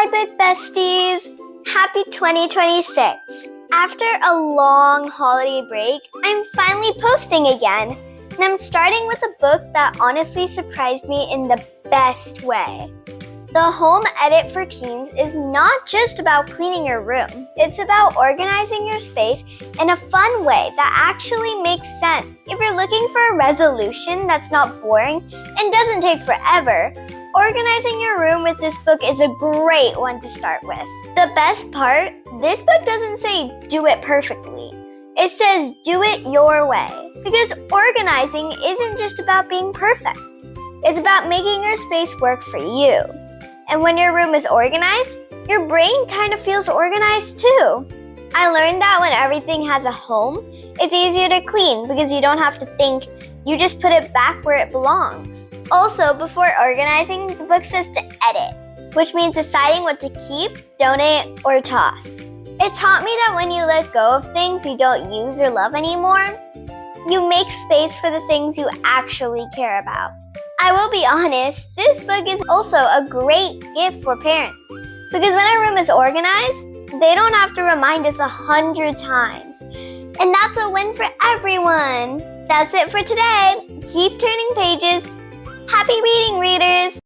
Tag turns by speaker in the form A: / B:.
A: Hi, book besties! Happy 2026! After a long holiday break, I'm finally posting again, and I'm starting with a book that honestly surprised me in the best way. The home edit for teens is not just about cleaning your room. It's about organizing your space in a fun way that actually makes sense. If you're looking for a resolution that's not boring and doesn't take forever, organizing your room with this book is a great one to start with. The best part, this book doesn't say do it perfectly. It says do it your way. Because organizing isn't just about being perfect. It's about making your space work for you. And when your room is organized, your brain kind of feels organized too. I learned that when everything has a home, it's easier to clean because you don't have to think, you just put it back where it belongs. Also, before organizing, the book says to edit, which means deciding what to keep, donate, or toss. It taught me that when you let go of things you don't use or love anymore, you make space for the things you actually care about. I will be honest, this book is also a great gift for parents because when our room is organized, they don't have to remind us 100 times. And that's a win for everyone. That's it for today. Keep turning pages. Happy reading, readers!